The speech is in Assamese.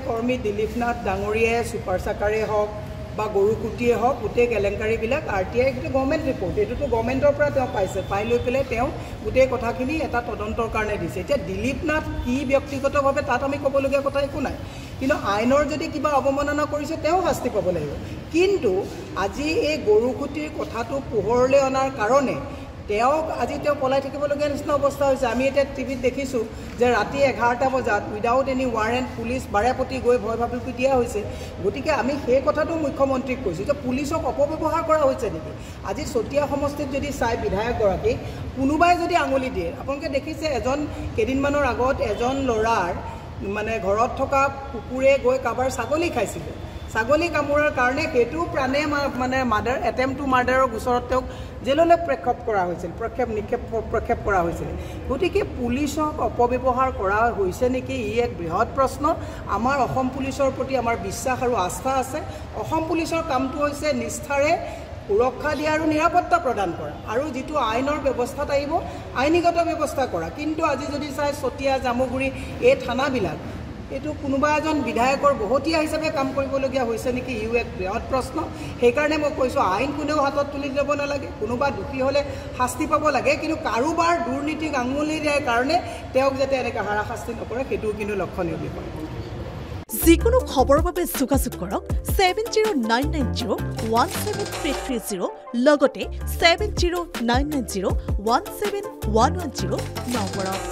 কৰ্মী দিলীপ নাথ ডাঙৰীয়াই ছুপাৰ চাকাৰে হওক বা গৰুকুটিয়ে হওক গোটেই কেলেংকাৰীবিলাক RTI এইটো গভৰ্ণমেণ্ট ৰিপৰ্ট, এইটোতো গভৰ্ণমেণ্টৰ পৰা তেওঁ পাইছে, পাই লৈ পেলাই তেওঁ গোটেই কথাখিনি এটা তদন্তৰ কাৰণে দিছে। এতিয়া দিলীপ নাথ কি ব্যক্তিগতভাৱে তাত আমি ক'বলগীয়া কথা একো নাই, কিন্তু আইনৰ যদি কিবা অৱমাননা কৰিছে তেওঁ শাস্তি পাব লাগিব। কিন্তু আজি এই গৰুকুটিৰ কথাটো পোহৰলৈ অনাৰ কাৰণে তেওঁক আজি তেওঁ পলাই থাকিবলগীয়া নিচিনা অৱস্থা হৈছে। আমি এতিয়া টিভিত দেখিছোঁ যে ৰাতি 11টা বজাত উইদাউট এনি ৱাৰেণ্ট পুলিচ বাৰেপতি গৈ ভয় ভাবুকি দিয়া হৈছে। গতিকে আমি সেই কথাটো মুখ্যমন্ত্ৰীক কৈছোঁ যে পুলিচক অপব্যৱহাৰ কৰা হৈছে নেকি। আজি চতিয়া সমষ্টিত যদি চাই বিধায়কগৰাকীক কোনোবাই যদি আঙুলি দিয়ে, আপোনালোকে দেখিছে কেইদিনমানৰ আগত এজন ল'ৰাৰ মানে ঘৰত থকা কুকুৰে গৈ কাৰোবাৰ ছাগলী খাইছিলে, ছাগলী কামোৰাৰ কাৰণে সেইটো প্ৰাণে মানে এটেম্প টু মাৰ্ডাৰৰ গোচৰত তেওঁক জেললৈ প্ৰক্ষেপ কৰা হৈছিল। গতিকে পুলিচক অপব্যৱহাৰ কৰা হৈছে নেকি, ই এক বৃহৎ প্ৰশ্ন। আমাৰ অসম পুলিচৰ প্ৰতি আমাৰ বিশ্বাস আৰু আস্থা আছে। অসম পুলিচৰ কামটো হৈছে নিষ্ঠাৰে সুৰক্ষা দিয়া আৰু নিৰাপত্তা প্ৰদান কৰা, আৰু যিটো আইনৰ ব্যৱস্থাত আহিব আইনীগত ব্যৱস্থা কৰা। কিন্তু আজি যদি চাই চতিয়া জামুগুৰি এই থানাবিলাক, এইটো কোনোবা এজন বিধায়কৰ বহতীয়া হিচাপে কাম কৰিবলগীয়া হৈছে নেকি, ইও এক বৃহৎ প্ৰশ্ন। সেইকাৰণে মই কৈছোঁ আইন কোনেও হাতত তুলি ল'ব নালাগে, কোনোবা দোষী হ'লে শাস্তি পাব লাগে, কিন্তু কাৰোবাৰ দুৰ্নীতিক আঙুলি দিয়াৰ কাৰণে তেওঁক যাতে এনেকৈ হাৰাশাস্তি নকৰে সেইটোও কিন্তু লক্ষণীয় বিষয়। যিকোনো খবৰৰ বাবে যোগাযোগ কৰক 7099017330 লগতে 7099017110 নম্বৰত।